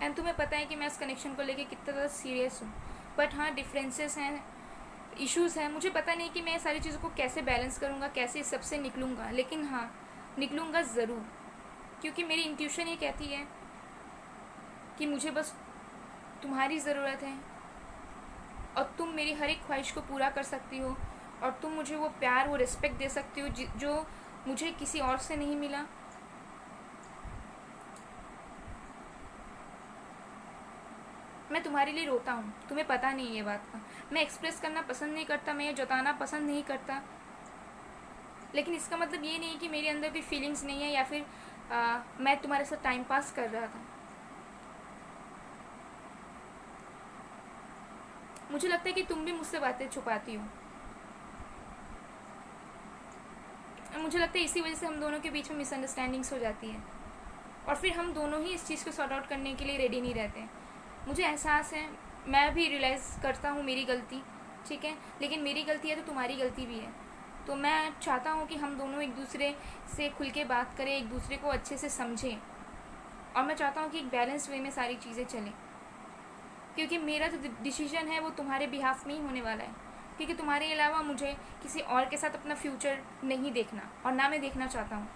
एंड तुम्हें पता है कि मैं इस कनेक्शन को लेके कितना ज़्यादा सीरियस हूँ, बट हाँ डिफरेंसेस हैं, इश्यूज़ हैं, मुझे पता नहीं कि मैं सारी चीज़ों को कैसे बैलेंस करूँगा, कैसे इस सबसे निकलूँगा, लेकिन हाँ निकलूँगा ज़रूर, क्योंकि मेरी इंट्यूशन ये कहती है कि मुझे बस तुम्हारी ज़रूरत है, और तुम मेरी हर एक ख्वाहिश को पूरा कर सकती हो, और तुम मुझे वो प्यार, वो रिस्पेक्ट दे सकती हो जो मुझे किसी और से नहीं मिला। मैं तुम्हारे लिए रोता हूँ, तुम्हें पता नहीं है ये बात का। मैं एक्सप्रेस करना पसंद नहीं करता, मैं ये जताना पसंद नहीं करता, लेकिन इसका मतलब ये नहीं कि मेरे अंदर भी फीलिंग्स नहीं है या फिर मैं तुम्हारे साथ टाइम पास कर रहा था। मुझे लगता है कि तुम भी मुझसे बातें छुपाती हो। मुझे लगता है इसी वजह से हम दोनों के बीच में मिसअंडरस्टैंडिंग्स हो जाती है और फिर हम दोनों ही इस चीज़ को सॉर्ट आउट करने के लिए रेडी नहीं रहते। मुझे एहसास है, मैं भी रियलाइज़ करता हूँ मेरी गलती, ठीक है, लेकिन मेरी गलती है तो तुम्हारी गलती भी है। तो मैं चाहता हूँ कि हम दोनों एक दूसरे से खुल के बात करें, एक दूसरे को अच्छे से समझें, और मैं चाहता हूँ कि एक बैलेंस्ड वे में सारी चीज़ें चलें, क्योंकि मेरा जो डिसीजन है वो तुम्हारे बिहाफ में ही होने वाला है, क्योंकि तुम्हारे अलावा मुझे किसी और के साथ अपना फ्यूचर नहीं देखना, और ना मैं देखना चाहता हूँ,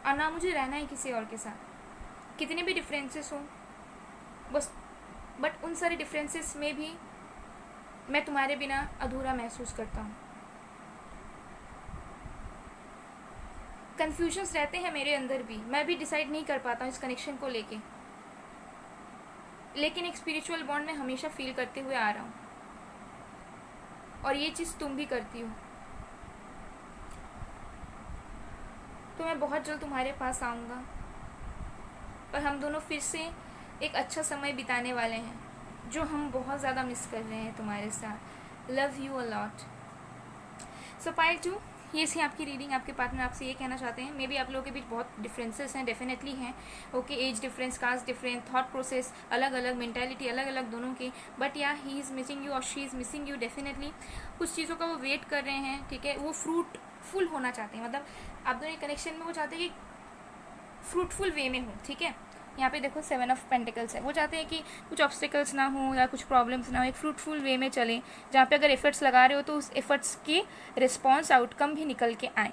और ना मुझे रहना है किसी और के साथ। कितने भी डिफरेंसेस हों, बस बट उन सारे डिफरेंसेस में भी मैं तुम्हारे बिना अधूरा महसूस करता हूँ। कन्फ्यूजन्स रहते हैं मेरे अंदर भी, मैं भी डिसाइड नहीं कर पाता हूँ इस कनेक्शन को लेके, लेकिन एक स्पिरिचुअल बॉन्ड में हमेशा फील करते हुए आ रहा हूँ, और ये चीज़ तुम भी करती हो। तो मैं बहुत जल्द तुम्हारे पास आऊँगा और हम दोनों फिर से एक अच्छा समय बिताने वाले हैं, जो हम बहुत ज़्यादा मिस कर रहे हैं तुम्हारे साथ। Love you a lot. So pile 2, ये थी आपकी रीडिंग। आपके पार्टनर आपसे ये कहना चाहते हैं, मे बी आप लोगों के बीच बहुत डिफरेंसेस हैं, डेफिनेटली हैं, okay, age difference, caste difference, thought process अलग अलग, मेंटालिटी अलग अलग दोनों की, but yeah he is missing you और she is missing you definitely. कुछ चीज़ों का वो वेट कर रहे हैं, ठीक है, वो फ्रूटफुल होना चाहते हैं, मतलब आप दोनों कनेक्शन में वो चाहते हैं कि फ्रूटफुल वे में हो, ठीक है। यहाँ पे देखो 7 ऑफ पेंटिकल्स है, वो चाहते हैं कि कुछ ऑब्स्टिकल्स ना हो या कुछ प्रॉब्लम्स ना हो, एक फ्रूटफुल वे में चलें, जहाँ पे अगर एफर्ट्स लगा रहे हो तो उस एफर्ट्स की रिस्पॉन्स आउटकम भी निकल के आए।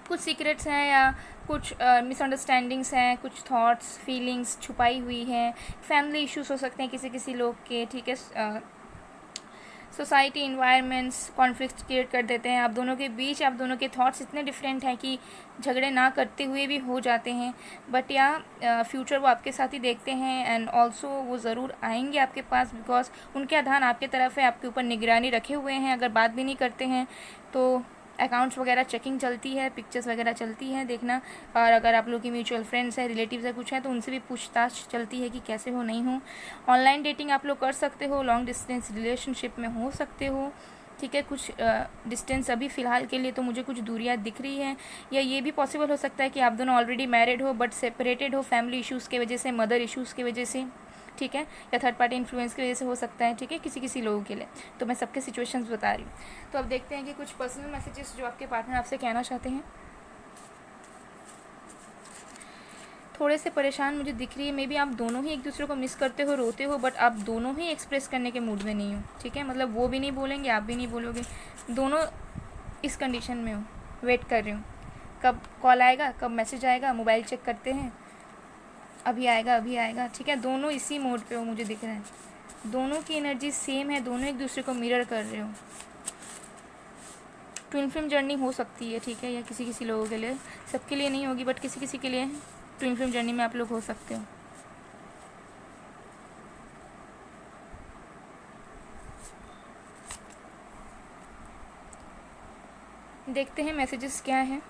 कुछ सीक्रेट्स हैं या कुछ मिसअंडरस्टैंडिंग्स हैं, कुछ थॉट्स फीलिंग्स छुपाई हुई हैं, फैमिली इश्यूज हो सकते हैं किसी किसी लोग के, ठीक है, सोसाइटी इन्वायरमेंट्स कॉन्फ्लिक्ट क्रिएट कर देते हैं आप दोनों के बीच। आप दोनों के थॉट्स इतने डिफरेंट हैं कि झगड़े ना करते हुए भी हो जाते हैं, बट या फ्यूचर वो आपके साथ ही देखते हैं, एंड ऑल्सो वो ज़रूर आएंगे आपके पास, बिकॉज उनका ध्यान आपके तरफ है, आपके ऊपर निगरानी रखे हुए हैं। अगर बात भी नहीं करते हैं तो अकाउंट्स वगैरह चेकिंग चलती है, पिक्चर्स वगैरह चलती हैं देखना, और अगर आप लोग की म्यूचुअल फ्रेंड्स हैं, रिलेटिव्स है, कुछ है, तो उनसे भी पूछताछ चलती है कि कैसे हो, नहीं हो। ऑनलाइन डेटिंग आप लोग कर सकते हो, लॉन्ग डिस्टेंस रिलेशनशिप में हो सकते हो, ठीक है। कुछ डिस्टेंस अभी फ़िलहाल के लिए तो मुझे कुछ दूरियां दिख रही हैं, या ये भी पॉसिबल हो सकता है कि आप दोनों ऑलरेडी मैरिड हो बट सेपरेटेड हो फैमिली इश्यूज़ की वजह से, मदर इश्यूज़ की वजह से, ठीक है, या थर्ड पार्टी इन्फ्लुएंस की वजह से हो सकता है, ठीक है, किसी किसी लोगों के लिए। तो मैं सबके सिचुएशंस बता रही हूँ। तो अब देखते हैं कि कुछ पर्सनल मैसेजेस जो आपके पार्टनर आपसे कहना चाहते हैं। थोड़े से परेशान मुझे दिख रही है, मे बी आप दोनों ही एक दूसरे को मिस करते हो, रोते हो, बट आप दोनों ही एक्सप्रेस करने के मूड में नहीं हो, ठीक है, मतलब वो भी नहीं बोलेंगे, आप भी नहीं बोलोगे, दोनों इस कंडीशन में हो, वेट कर रही हूँ कब कॉल आएगा, कब मैसेज आएगा, मोबाइल चेक करते हैं, अभी आएगा अभी आएगा, ठीक है, दोनों इसी मोड पे हो, मुझे दिख रहा है। दोनों की एनर्जी सेम है, दोनों एक दूसरे को मिरर कर रहे हो। ट्विन फ्लेम जर्नी हो सकती है, ठीक है, या किसी किसी लोगों के लिए, सबके लिए नहीं होगी, बट किसी किसी के लिए ट्विन फ्लेम जर्नी में आप लोग हो सकते हो। देखते हैं मैसेजेस क्या हैं।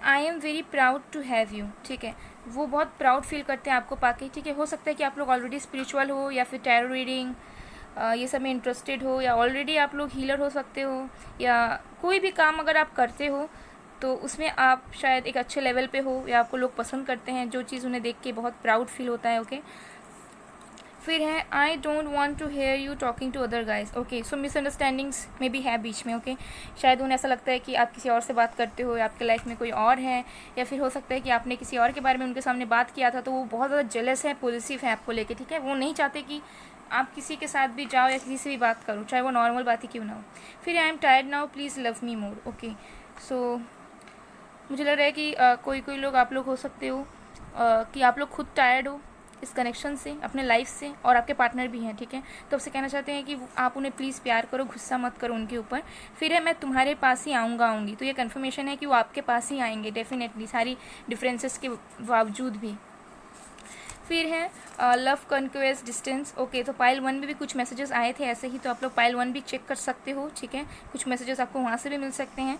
I am very proud to have you, ठीक है, वो बहुत प्राउड फील करते हैं आपको पाके, ठीक है। हो सकता है कि आप लोग ऑलरेडी स्पिरिचुअल हो, या फिर टैरो रीडिंग ये सब में इंटरेस्टेड हो, या ऑलरेडी आप लोग हीलर हो सकते हो, या कोई भी काम अगर आप करते हो तो उसमें आप शायद एक अच्छे लेवल पे हो, या आपको लोग पसंद करते हैं, जो चीज़ उन्हें देख के बहुत प्राउड फील होता है, ओके। फिर है I don't want to hear you talking to other guys, okay, so misunderstandings में भी है बीच में, ओके। शायद उन्हें ऐसा लगता है कि आप किसी और से बात करते हो, या आपके लाइफ में कोई और है, या फिर हो सकता है कि आपने किसी और के बारे में उनके सामने बात किया था, तो वो बहुत ज़्यादा जेलस है, पॉजिटिव है आपको लेके, ठीक है। वो नहीं चाहते कि आप किसी के साथ भी जाओ या किसी से भी बात करो, चाहे वो नॉर्मल बात ही क्यों ना हो। फिर I am tired now please love me more, okay. So मुझे लग रहा है कि कोई कोई लोग आप लोग हो सकते हो कि आप लोग खुद टायर्ड हो, इस कनेक्शन से, अपने लाइफ से, और आपके पार्टनर भी हैं, ठीक है। तो आपसे कहना चाहते हैं कि आप उन्हें प्लीज़ प्यार करो, गुस्सा मत करो उनके ऊपर। फिर है मैं तुम्हारे पास ही आऊँगी, तो ये कन्फर्मेशन है कि वो आपके पास ही आएंगे डेफिनेटली, सारी डिफरेंसेस के बावजूद भी। फिर है लव कॉन्क्वेस्ट डिस्टेंस। ओके, तो पाइल 1 में भी कुछ मैसेजेस आए थे ऐसे ही, तो आप लोग पाइल 1 भी चेक कर सकते हो, ठीक है। कुछ मैसेजेस आपको वहाँ से भी मिल सकते हैं।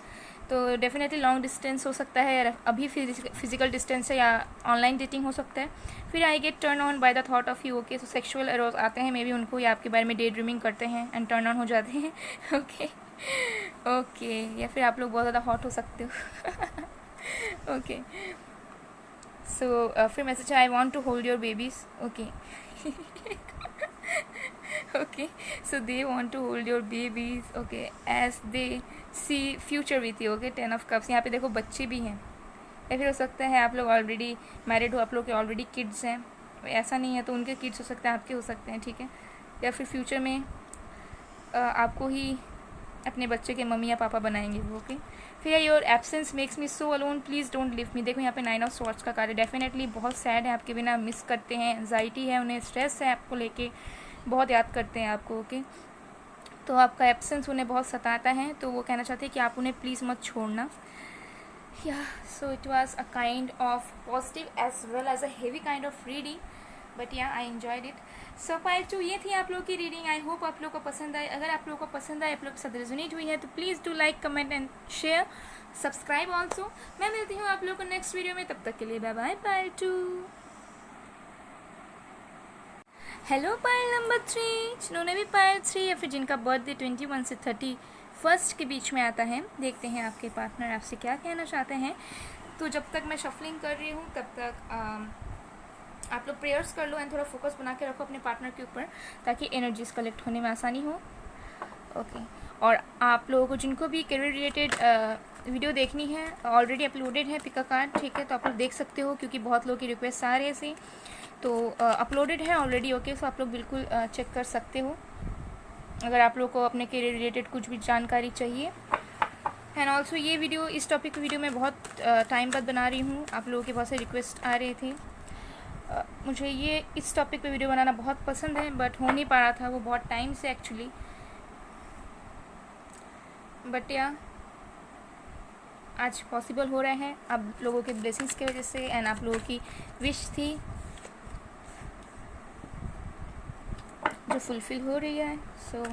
तो डेफिनेटली लॉन्ग डिस्टेंस हो सकता है, या अभी फिजिकल डिस्टेंस है, या ऑनलाइन डेटिंग हो सकता है। फिर I get turn on by the thought of you. Okay, तो सेक्शुअल एरोज आते हैं मे बी उनको, या आपके बारे में डे ड्रीमिंग करते हैं एंड टर्न ऑन हो जाते हैं। ओके ओके, या फिर आप लोग बहुत ज़्यादा हॉट हो सकते हो। ओके, सो फिर मैसेज है I want to hold your babies. Okay okay, so they want to hold your babies, okay, as they see future with you. Okay, 10 of cups, यहाँ पे देखो बच्चे भी हैं, या फिर हो सकता है आप लोग ऑलरेडी मैरिड हो, आप लोग के ऑलरेडी किड्स हैं, ऐसा नहीं है तो उनके किड्स हो सकते हैं, आपके हो सकते हैं, ठीक है। या फिर फ्यूचर में आपको ही अपने बच्चे के मम्मी या पापा बनाएंगे वो। ओके, फिर your absence makes me so alone, please don't leave me. देखो यहाँ पे 9 ऑफ स्वॉर्ड्स का कार्ड, डेफिनेटली बहुत सैड है, आपके बिना मिस करते हैं, एंजाइटी है उन्हें, स्ट्रेस है आपको लेके, बहुत याद करते हैं आपको। ओके, तो आपका एब्सेंस उन्हें बहुत सताता है, तो वो कहना चाहते हैं कि आप उन्हें प्लीज़ मत छोड़ना। Yeah so it was a kind of positive as well as a heavy kind of reading, but yeah I enjoyed it. So pile 2 ये थी आप लोग की रीडिंग। आई होप आप लोग को पसंद आए। अगर आप लोग को पसंद आए, आप लोग के साथ रेजोनेट हुई है, तो please do like, comment and share, subscribe also. मैं मिलती हूँ आप लोग को नेक्स्ट वीडियो में, तब तक के लिए bye bye pile 2। Hello pile number 3, जिन्होंने भी पाइल 3 या फिर जिनका बर्थडे 21 से 31 के बीच में आता है, देखते हैं आपके पार्टनर आपसे क्या कहना चाहते हैं। तो जब तक मैं शफलिंग कर रही हूँ तब तक आप लोग प्रेयर्स कर लो एंड थोड़ा फोकस बना के रखो अपने पार्टनर के ऊपर, ताकि एनर्जीज कलेक्ट होने में आसानी हो। ओके, और आप लोगों को जिनको भी करियर रिलेटेड वीडियो देखनी है, ऑलरेडी अपलोडेड है पिक अ कार्ड, ठीक है, तो आप लोग देख सकते हो, क्योंकि बहुत लोगों की रिक्वेस्ट आ रही थी, तो अपलोडेड है ऑलरेडी। ओके, सो आप लोग बिल्कुल चेक कर सकते हो अगर आप लोग को अपने करियर रिलेटेड कुछ भी जानकारी चाहिए। एंड ऑल्सो ये वीडियो, इस टॉपिक वीडियो मैं बहुत टाइम बाद बना रही हूँ, आप लोगों के बहुत से रिक्वेस्ट आ रहे थे। मुझे ये इस टॉपिक पे वीडियो बनाना बहुत पसंद है, बट हो नहीं पा रहा था वो बहुत टाइम से एक्चुअली, बट या आज पॉसिबल हो रहा है आप लोगों के ब्लेसिंग्स की वजह से, एंड आप लोगों की विश थी जो फुलफिल हो रही है। सो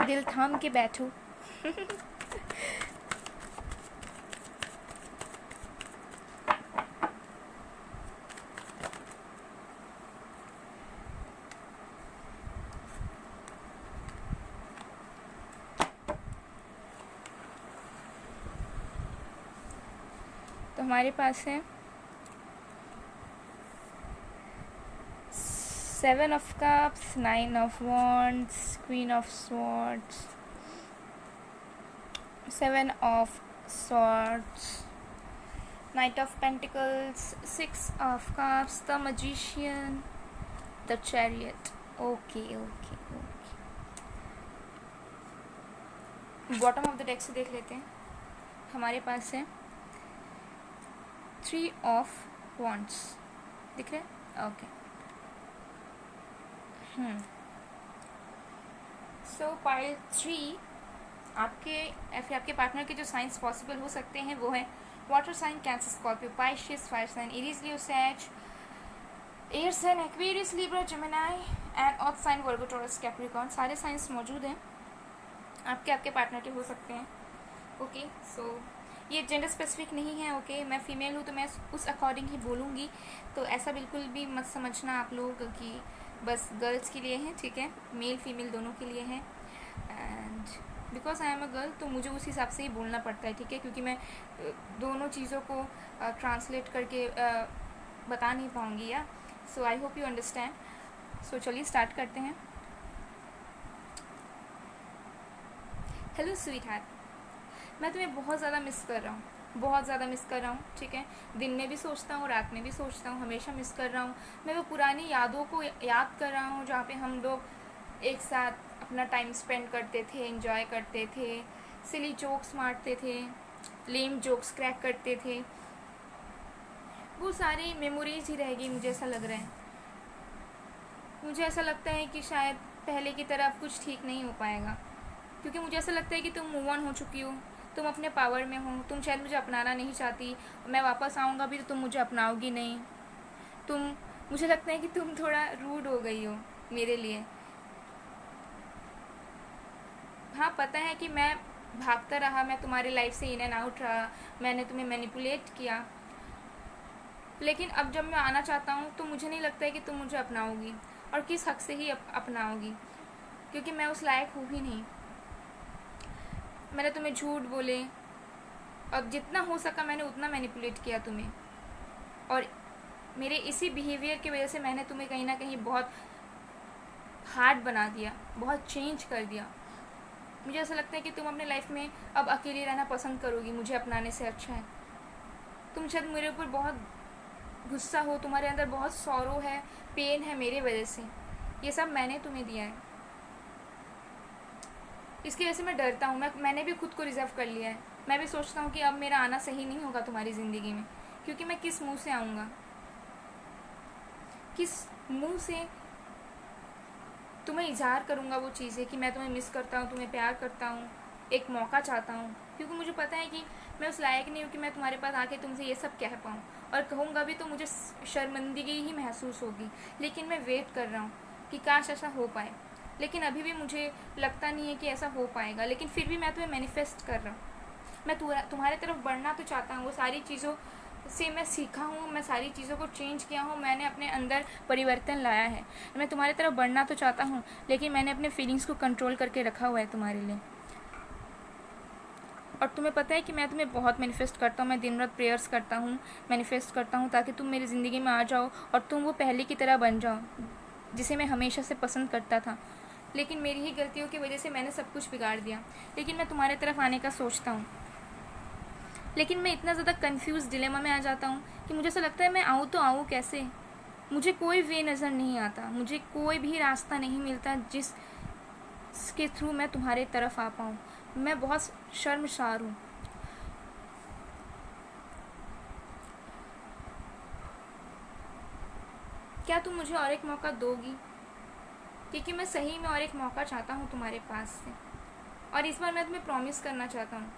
दिल थाम के बैठो। तो हमारे पास है 7 of cups, 9 of wands, queen of swords, 7 of swords, knight of pentacles, 6 of cups, the magician, the chariot. Okay okay okay, bottom of the deck से देख लेते हैं। हमारे पास है 3 of wands, दिख रहे हैं? ओके, सो पाइल 3 आपके या फिर आपके पार्टनर के जो साइंस पॉसिबल हो सकते हैं वो है water sign, Cancer, Scorpio, Pisces, fire sign, Aries, Leo, Sag, air sign, Aquarius, Libra, Gemini and earth sign, Virgo, Taurus, Capricorn. सारे साइंस मौजूद हैं, आपके पार्टनर के हो सकते हैं। ओके, सो ये जेंडर स्पेसिफिक नहीं है। ओके, मैं फीमेल हूँ तो मैं उस अकॉर्डिंग ही बोलूँगी, तो ऐसा बिल्कुल भी मत समझना आप लोग कि बस गर्ल्स के लिए हैं, ठीक है, मेल फीमेल दोनों के लिए हैं। And because I am a girl तो मुझे उस हिसाब से ही बोलना पड़ता है, ठीक है, क्योंकि मैं दोनों चीज़ों को ट्रांसलेट करके बता नहीं पाऊँगी। या सो आई होप यू अंडरस्टैंड। सो चलिए स्टार्ट करते हैं। हेलो स्वीट हार्ट, मैं तुम्हें बहुत ज़्यादा मिस कर रहा हूँ, बहुत ज़्यादा मिस कर रहा हूँ, ठीक है। दिन में भी सोचता हूँ, रात में भी सोचता हूँ, हमेशा मिस कर रहा हूँ। मैं वो पुरानी यादों को याद कर रहा हूँ जहाँ पे हम लोग एक साथ अपना टाइम स्पेंड करते थे, एंजॉय करते थे, सिली जोक्स मारते थे, लेम जोक्स क्रैक करते थे, वो सारी मेमोरीज ही रहेगी। मुझे ऐसा लग रहा है, मुझे ऐसा लगता है कि शायद पहले की तरह अब कुछ ठीक नहीं हो पाएगा, क्योंकि मुझे ऐसा लगता है कि तुम मूव ऑन हो चुकी हो, तुम अपने पावर में हो, तुम शायद मुझे अपनाना नहीं चाहती। मैं वापस आऊँगा भी तो तुम मुझे अपनाओगी नहीं। तुम, मुझे लगता है कि तुम थोड़ा रूड हो गई हो मेरे लिए। हाँ, पता है कि मैं भागता रहा, मैं तुम्हारी लाइफ से इन एंड आउट रहा, मैंने तुम्हें मैनिपुलेट किया, लेकिन अब जब मैं आना चाहता हूँ तो मुझे नहीं लगता है कि तुम मुझे अपनाओगी, और किस हक से ही अपनाओगी, क्योंकि मैं उस लायक हूँ ही नहीं। मैंने तुम्हें झूठ बोले, और जितना हो सका मैंने उतना मैनिपुलेट किया तुम्हें, और मेरे इसी बिहेवियर की वजह से मैंने तुम्हें कहीं ना कहीं बहुत हार्ड बना दिया, बहुत चेंज कर दिया। मुझे ऐसा लगता है कि तुम अपने लाइफ में अब अकेले रहना पसंद करोगी मुझे अपनाने से अच्छा है। तुम शायद मेरे ऊपर बहुत गुस्सा हो, तुम्हारे अंदर बहुत सॉरो है, पेन है मेरे वजह से, ये सब मैंने तुम्हें दिया है। इसकी वजह से मैं डरता हूँ, मैंने भी खुद को रिजर्व कर लिया है। मैं भी सोचता हूँ कि अब मेरा आना सही नहीं होगा तुम्हारी ज़िंदगी में, क्योंकि मैं किस मुंह से आऊँगा, किस मुंह से तुम्हें इजहार करूँगा वो चीज़ें कि मैं तुम्हें मिस करता हूँ, तुम्हें प्यार करता हूँ, एक मौका चाहता हूँ, क्योंकि मुझे पता है कि मैं उस लायक नहीं हूँ कि मैं तुम्हारे पास आके तुमसे ये सब कह पाऊँ, और कहूँगा भी तो मुझे शर्मिंदगी ही महसूस होगी। लेकिन मैं वेट कर रहा हूँ कि काश ऐसा हो पाए, लेकिन अभी भी मुझे लगता नहीं है कि ऐसा हो पाएगा। लेकिन फिर भी मैं तुम्हें मैनिफेस्ट कर रहा हूँ, मैं तुम्हारे तरफ बढ़ना तो चाहता हूँ। वो सारी चीज़ों से मैं सीखा हूँ, मैं सारी चीज़ों को चेंज किया हूँ, मैंने अपने अंदर परिवर्तन लाया है। मैं तुम्हारी तरफ बढ़ना तो चाहता हूँ, लेकिन मैंने अपने फीलिंग्स को कंट्रोल करके रखा हुआ है तुम्हारे लिए। और तुम्हें पता है कि मैं तुम्हें बहुत मैनिफेस्ट करता हूँ, मैं दिन रात प्रेयर्स करता हूँ, मैनिफेस्ट करता हूँ ताकि तुम मेरी ज़िंदगी में आ जाओ और तुम वो पहले की तरह बन जाओ जिसे मैं हमेशा से पसंद करता था। लेकिन मेरी ही गलतियों की वजह से मैंने सब कुछ बिगाड़ दिया। लेकिन मैं तुम्हारे तरफ आने का सोचता हूँ, लेकिन मैं इतना ज़्यादा कंफ्यूज डिलेमा में आ जाता हूँ कि मुझे ऐसा लगता है मैं आऊँ तो आऊँ कैसे। मुझे कोई वे नज़र नहीं आता, मुझे कोई भी रास्ता नहीं मिलता जिसके थ्रू मैं तुम्हारे तरफ आ पाऊँ। मैं बहुत शर्मसार हूँ। क्या तुम मुझे और एक मौका दोगी? क्योंकि मैं सही में और एक मौका चाहता हूँ तुम्हारे पास से, और इस बार मैं तुम्हें प्रॉमिस करना चाहता हूँ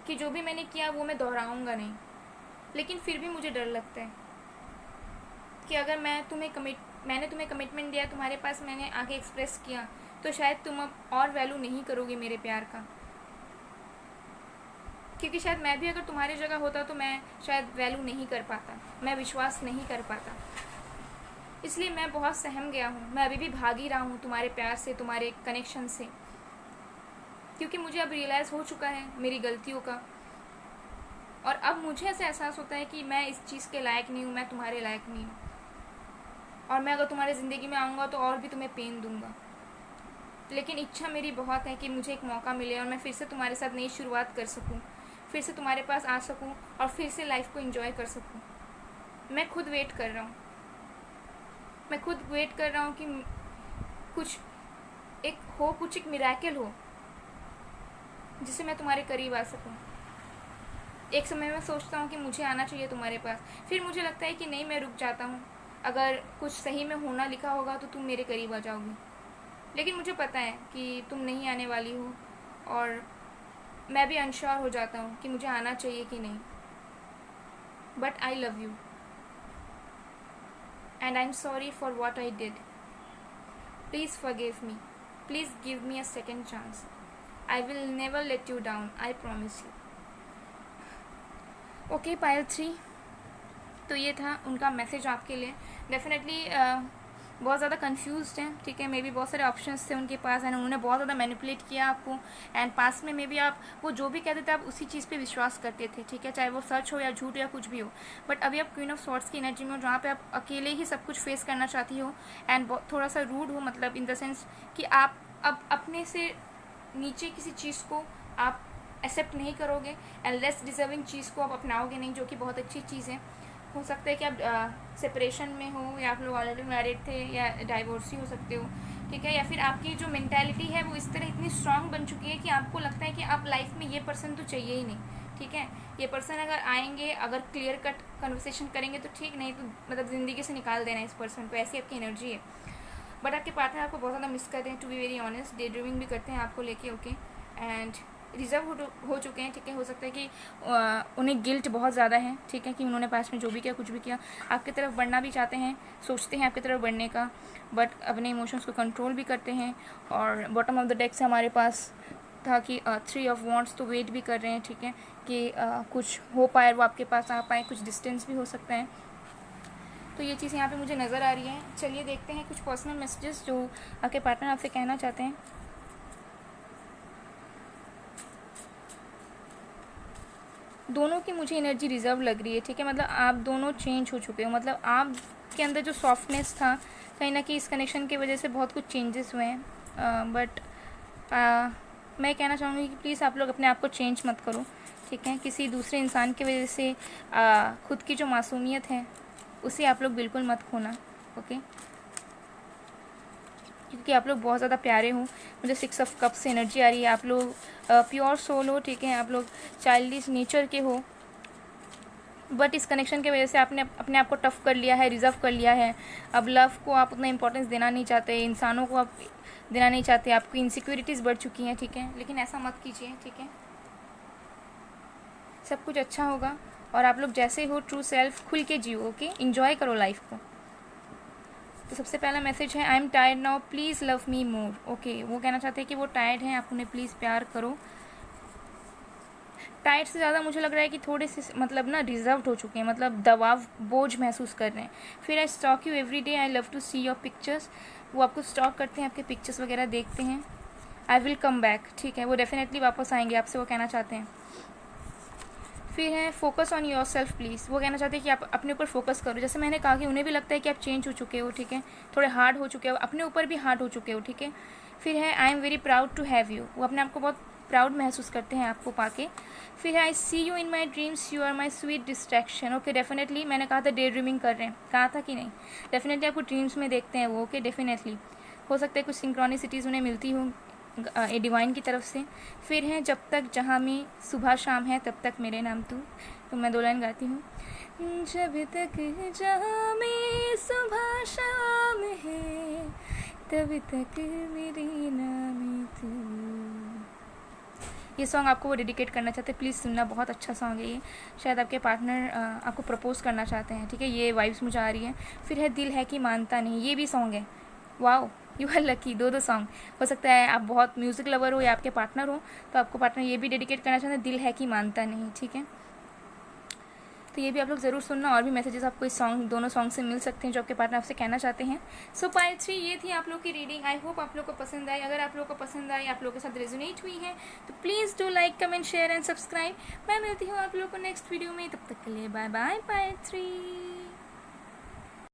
कि जो भी मैंने किया वो मैं दोहराऊँगा नहीं। लेकिन फिर भी मुझे डर लगता है कि अगर मैंने तुम्हें कमिटमेंट दिया, तुम्हारे पास मैंने आगे एक्सप्रेस किया, तो शायद तुम अब और वैल्यू नहीं करोगे मेरे प्यार का। क्योंकि शायद मैं भी अगर तुम्हारी जगह होता तो मैं शायद वैल्यू नहीं कर पाता, मैं विश्वास नहीं कर पाता। इसलिए मैं बहुत सहम गया हूँ, मैं अभी भी भाग ही रहा हूँ तुम्हारे प्यार से, तुम्हारे कनेक्शन से, क्योंकि मुझे अब रियलाइज़ हो चुका है मेरी गलतियों का। और अब मुझे ऐसा एहसास होता है कि मैं इस चीज़ के लायक नहीं हूँ, मैं तुम्हारे लायक नहीं हूँ, और मैं अगर तुम्हारी ज़िंदगी में आऊँगा तो और भी तुम्हें पेन दूँगा। लेकिन इच्छा मेरी बहुत है कि मुझे एक मौका मिले और मैं फिर से तुम्हारे साथ नई शुरुआत कर सकूँ, फिर से तुम्हारे पास आ सकूँ और फिर से लाइफ को एंजॉय कर सकूँ। मैं खुद वेट कर रहा हूँ, मैं खुद वेट कर रहा हूँ कि कुछ एक मिरेकल हो जिससे मैं तुम्हारे करीब आ सकूँ। एक समय में सोचता हूँ कि मुझे आना चाहिए तुम्हारे पास, फिर मुझे लगता है कि नहीं, मैं रुक जाता हूँ, अगर कुछ सही में होना लिखा होगा तो तुम मेरे करीब आ जाओगी। लेकिन मुझे पता है कि तुम नहीं आने वाली हो, और मैं भी अनश्योर हो जाता हूँ कि मुझे आना चाहिए कि नहीं। But I love you and I'm sorry for what I did. Please forgive me. Please give me a second chance. I will never let you down. I promise you. Okay, पायल 3, तो ये था उनका मैसेज आपके लिए। डेफिनेटली बहुत ज़्यादा कंफ्यूज्ड हैं, ठीक है। मे बी बहुत सारे ऑप्शंस थे उनके पास, एंड उन्होंने बहुत ज़्यादा मैनिपुलेट किया आपको, एंड पास में मे बी आप वो जो भी कहते थे आप उसी चीज़ पे विश्वास करते थे, ठीक है, चाहे वो सच हो या झूठ या कुछ भी हो। बट अभी आप क्वीन ऑफ स्वॉर्ड्स की एनर्जी में हो, जहाँ पे आप अकेले ही सब कुछ फेस करना चाहती हो, एंड थोड़ा सा रूड हो, मतलब इन द सेंस कि आप अब अपने से नीचे किसी चीज़ को आप एक्सेप्ट नहीं करोगे, एंड लेस डिजर्विंग चीज़ को आप अपनाओगे नहीं, जो कि बहुत अच्छी चीज़ है। हो सकता है कि आप सेपरेशन में हो, या आप लोग ऑलरेडी मैरिड थे, या डाइवोर्स ही हो सकते हो, ठीक है, या फिर आपकी जो मेंटालिटी है वो इस तरह इतनी स्ट्रांग बन चुकी है कि आपको लगता है कि आप लाइफ में ये पर्सन तो चाहिए ही नहीं, ठीक है। ये पर्सन अगर आएंगे, अगर क्लियर कट कन्वर्सेशन करेंगे तो ठीक, नहीं तो मतलब ज़िंदगी से निकाल देना इस पर्सन को, ऐसी आपकी एनर्जी है। बट आपके पार्टनर आपको बहुत ज़्यादा मिस करते हैं, to be very honest. Daydreaming भी करते हैं आपको लेके, ओके। एंड रिजर्व हो चुके हैं, ठीक है। हो सकता है कि उन्हें गिल्ट बहुत ज़्यादा है, ठीक है, कि उन्होंने पास में जो भी किया, कुछ भी किया, आपकी तरफ बढ़ना भी चाहते हैं, सोचते हैं आपकी तरफ बढ़ने का, बट अपने इमोशंस को कंट्रोल भी करते हैं। और बॉटम ऑफ द डेक से हमारे पास था कि 3 ऑफ वॉन्ट्स, तो वेट भी कर रहे हैं, ठीक है, कि कुछ हो पाए, वो आपके पास आ पाए, कुछ डिस्टेंस भी हो सकता है। तो ये चीज़ यहाँ पे मुझे नज़र आ रही है। चलिए देखते हैं कुछ पर्सनल मैसेजेस जो आपके पार्टनर आपसे कहना चाहते हैं। दोनों की मुझे एनर्जी रिजर्व लग रही है, ठीक है। मतलब आप दोनों चेंज हो चुके हो, मतलब आपके अंदर जो सॉफ्टनेस था, कहीं ना कहीं इस कनेक्शन की वजह से बहुत कुछ चेंजेस हुए हैं। बट मैं कहना चाहूँगी कि प्लीज़ आप लोग अपने आप को चेंज मत करो, ठीक है। किसी दूसरे इंसान की वजह से खुद की जो मासूमियत है उसे आप लोग बिल्कुल मत खोना, ओके। क्योंकि आप लोग बहुत ज़्यादा प्यारे हो। मुझे 6 ऑफ कप्स से एनर्जी आ रही है। आप लोग प्योर सोल हो, ठीक है। आप लोग चाइल्डिश नेचर के हो, बट इस कनेक्शन की वजह से आपने अपने आप को टफ कर लिया है, रिजर्व कर लिया है। अब लव को आप उतना इंपॉर्टेंस देना नहीं चाहते, इंसानों को आप देना नहीं चाहते, आपकी इनसिक्योरिटीज़ बढ़ चुकी हैं, ठीक है। लेकिन ऐसा मत कीजिए, ठीक है। सब कुछ अच्छा होगा और आप लोग जैसे हो ट्रू सेल्फ खुल के जियो, ओके। इंजॉय करो लाइफ को। तो सबसे पहला मैसेज है, I am tired now, please love me more, okay. वो कहना चाहते हैं कि वो टायर्ड हैं, आप उन्हें प्लीज़ प्यार करो। टायर्ड से ज़्यादा मुझे लग रहा है कि थोड़े से मतलब ना रिजर्व्ड हो चुके हैं, मतलब दबाव, बोझ महसूस कर रहे हैं। फिर I stalk you every day, I love to see your pictures. वो आपको स्टॉक करते हैं, आपके पिक्चर्स वगैरह देखते हैं। आई विल कम बैक, ठीक है। वो डेफिनेटली वापस आएंगे आपसे, वो कहना चाहते हैं। फिर है focus on your self please. वो कहना चाहते हैं कि आप अपने ऊपर फोकस करो। जैसे मैंने कहा कि उन्हें भी लगता है कि आप चेंज हो चुके हो, ठीक है। थोड़े हार्ड हो चुके हो, अपने ऊपर भी हार्ड हो चुके हो, ठीक है। फिर है I am very proud to have you. वो अपने आप को बहुत प्राउड महसूस करते हैं आपको पाके। फिर है I see you in my dreams, you are my sweet distraction, okay. Definitely मैंने कहा था डे ड्रीमिंग कर रहे हैं, कहा था कि नहीं। डेफिनेटली आपको ड्रीम्स में देखते हैं वो, ओके। डेफिनेटली हो सकता है कुछ सिंक्रोनिसिटीज़ उन्हें मिलती हो ए डिवाइन की तरफ से। फिर है जब तक जहाँ में सुबह शाम है तब तक मेरे नाम तू। तो मैं 2 लाइन गाती हूँ। जब तक जहाँ में सुबह शाम है तब तक मेरे नाम तू। ये सॉन्ग आपको वो डेडिकेट करना चाहते हैं, प्लीज़ सुनना, बहुत अच्छा सॉन्ग है ये। शायद आपके पार्टनर आपको प्रपोज करना चाहते हैं, ठीक है। ये वाइब्स मुझे आ रही है। फिर है दिल है कि मानता नहीं, ये भी सॉन्ग है। Wow, you are lucky. 2 song हो सकता है। आप बहुत म्यूज़िक लवर हो या आपके पार्टनर हो, तो आपको पार्टनर ये भी डेडिकेट करना चाहते हैं, दिल है कि मानता नहीं, ठीक है। तो ये भी आप लोग ज़रूर सुनना। और भी मैसेजेस आपको इस सॉन्ग, दोनों सॉन्ग से मिल सकते हैं जो आपके पार्टनर आपसे कहना चाहते हैं। सो पाइल 3 ये थी आप लोग की रीडिंग। आई होप आप लोग को पसंद आई। अगर आप लोग को पसंद आई, आप लोग के साथ रेजोनेट हुई है, तो please do like, comment, share and subscribe. मैं मिलती हूँ आप लोग को नेक्स्ट वीडियो में। तब तक के लिए बाय बाय पाइल 3।